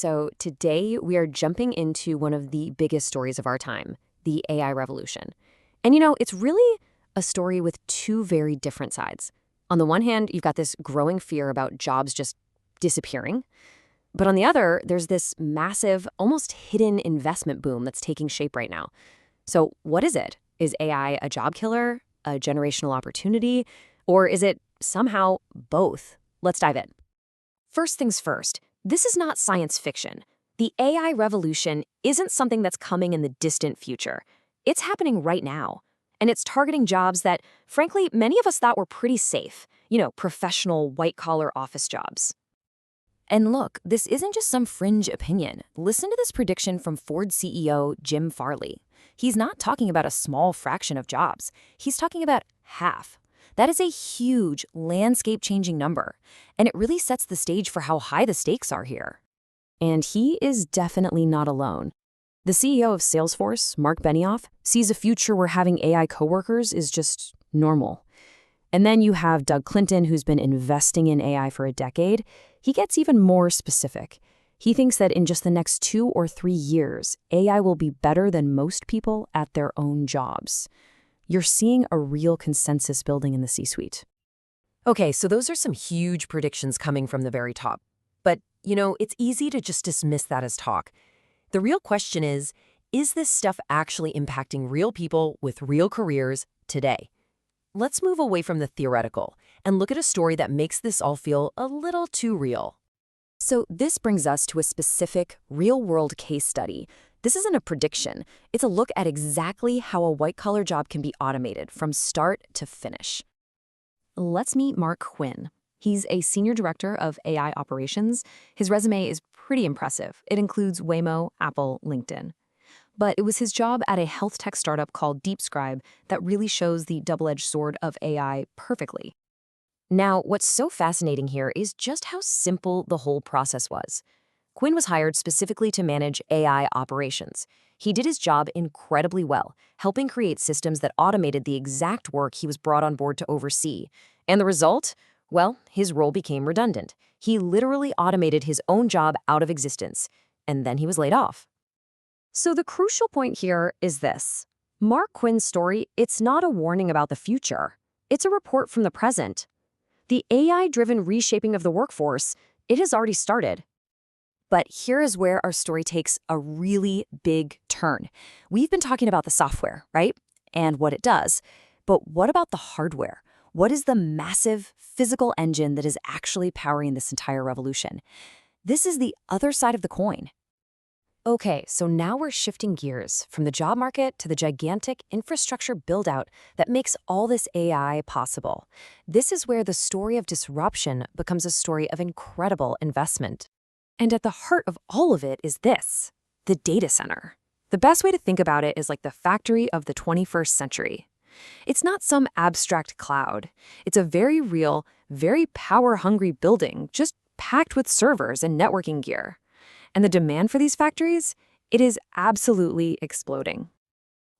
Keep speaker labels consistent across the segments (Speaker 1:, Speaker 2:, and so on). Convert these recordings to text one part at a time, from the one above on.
Speaker 1: So today we are jumping into one of the biggest stories of our time, the AI revolution. And it's really a story with two very different sides. On the one hand, you've got this growing fear about jobs just disappearing. But on the other, there's this massive, almost hidden investment boom that's taking shape right now. So what is it? Is AI a job killer, a generational opportunity, or is it somehow both? Let's dive in. First things first, this is not science fiction. The AI revolution isn't something that's coming in the distant future. It's happening right now. And it's targeting jobs that, frankly, many of us thought were pretty safe. Professional, white-collar office jobs. And look, this isn't just some fringe opinion. Listen to this prediction from Ford CEO Jim Farley. He's not talking about a small fraction of jobs. He's talking about half. That is a huge, landscape-changing number, and it really sets the stage for how high the stakes are here. And he is definitely not alone. The CEO of Salesforce, Mark Benioff, sees a future where having AI coworkers is just normal. And then you have Doug Clinton, who's been investing in AI for a decade. He gets even more specific. He thinks that in just the next 2 or 3 years, AI will be better than most people at their own jobs. You're seeing a real consensus building in the C-suite.
Speaker 2: Okay, so those are some huge predictions coming from the very top. But, it's easy to just dismiss that as talk. The real question is this stuff actually impacting real people with real careers today? Let's move away from the theoretical and look at a story that makes this all feel a little too real.
Speaker 1: So this brings us to a specific, real-world case study. This isn't a prediction. It's a look at exactly how a white-collar job can be automated from start to finish. Let's meet Mark Quinn. He's a senior director of AI operations. His resume is pretty impressive. It includes Waymo, Apple, LinkedIn. But it was his job at a health tech startup called DeepScribe that really shows the double-edged sword of AI perfectly. Now, what's so fascinating here is just how simple the whole process was. Quinn was hired specifically to manage AI operations. He did his job incredibly well, helping create systems that automated the exact work he was brought on board to oversee. And the result? Well, his role became redundant. He literally automated his own job out of existence, and then he was laid off. So the crucial point here is this. Mark Quinn's story, it's not a warning about the future. It's a report from the present. The AI-driven reshaping of the workforce, it has already started. But here is where our story takes a really big turn. We've been talking about the software, right? And what it does. But what about the hardware? What is the massive physical engine that is actually powering this entire revolution? This is the other side of the coin. Okay, so now we're shifting gears from the job market to the gigantic infrastructure build-out that makes all this AI possible. This is where the story of disruption becomes a story of incredible investment. And at the heart of all of it is this, the data center. The best way to think about it is like the factory of the 21st century. It's not some abstract cloud. It's a very real, very power-hungry building, just packed with servers and networking gear. And the demand for these factories, it is absolutely exploding.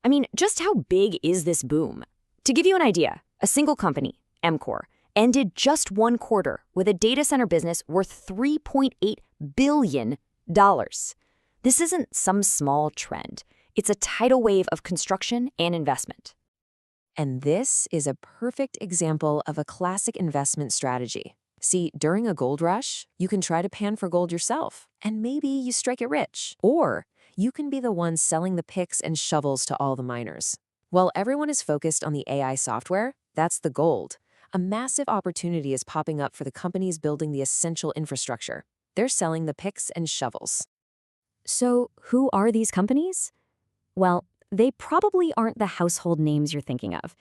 Speaker 1: I mean, just how big is this boom? To give you an idea, a single company, EMCOR, ended just one quarter with a data center business worth $3.8 billion. This isn't some small trend. It's a tidal wave of construction and investment. And this is a perfect example of a classic investment strategy. See, during a gold rush, you can try to pan for gold yourself, and maybe you strike it rich. Or you can be the one selling the picks and shovels to all the miners. While everyone is focused on the AI software, that's the gold. A massive opportunity is popping up for the companies building the essential infrastructure. They're selling the picks and shovels. So who are these companies? Well, they probably aren't the household names you're thinking of.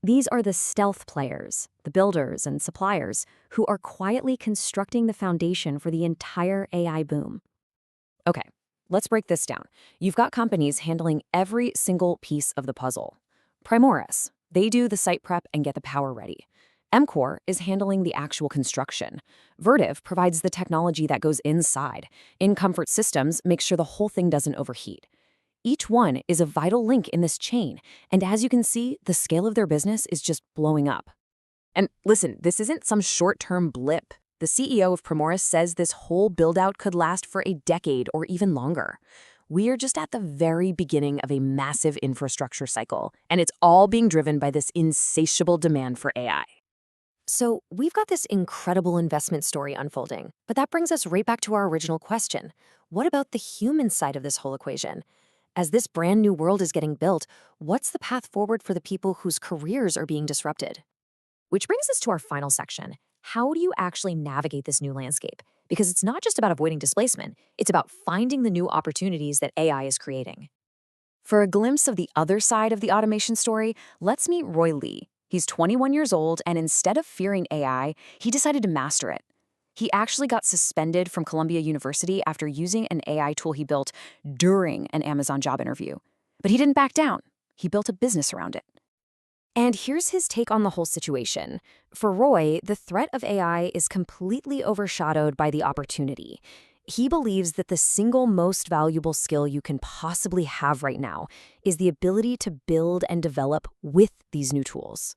Speaker 1: These are the stealth players, the builders and suppliers, who are quietly constructing the foundation for the entire AI boom. Okay, let's break this down. You've got companies handling every single piece of the puzzle. Primoris, they do the site prep and get the power ready. EMCOR is handling the actual construction. Vertiv provides the technology that goes inside. InComfort Systems makes sure the whole thing doesn't overheat. Each one is a vital link in this chain, and as you can see, the scale of their business is just blowing up. And listen, this isn't some short-term blip. The CEO of Primoris says this whole build-out could last for a decade or even longer. We are just at the very beginning of a massive infrastructure cycle, and it's all being driven by this insatiable demand for AI.
Speaker 2: So we've got this incredible investment story unfolding, but that brings us right back to our original question. What about the human side of this whole equation? As this brand new world is getting built, what's the path forward for the people whose careers are being disrupted? Which brings us to our final section. How do you actually navigate this new landscape? Because it's not just about avoiding displacement, it's about finding the new opportunities that AI is creating.
Speaker 1: For a glimpse of the other side of the automation story, let's meet Roy Lee. He's 21 years old, and instead of fearing AI, he decided to master it. He actually got suspended from Columbia University after using an AI tool he built during an Amazon job interview. But he didn't back down. He built a business around it. And here's his take on the whole situation. For Roy, the threat of AI is completely overshadowed by the opportunity. He believes that the single most valuable skill you can possibly have right now is the ability to build and develop with these new tools.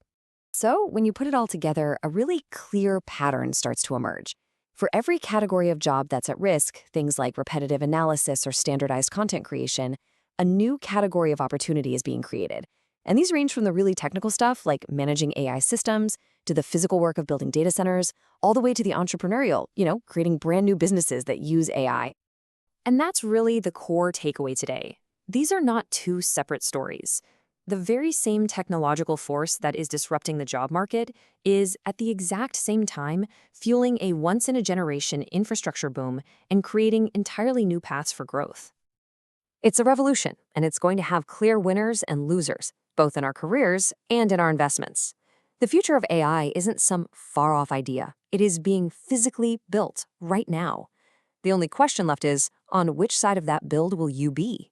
Speaker 1: So, when you put it all together, a really clear pattern starts to emerge. For every category of job that's at risk, things like repetitive analysis or standardized content creation, a new category of opportunity is being created. And these range from the really technical stuff like managing AI systems, to the physical work of building data centers, all the way to the entrepreneurial, creating brand new businesses that use AI. And that's really the core takeaway today. These are not two separate stories. The very same technological force that is disrupting the job market is, at the exact same time, fueling a once-in-a-generation infrastructure boom and creating entirely new paths for growth. It's a revolution, and it's going to have clear winners and losers, both in our careers and in our investments. The future of AI isn't some far-off idea. It is being physically built right now. The only question left is, on which side of that build will you be?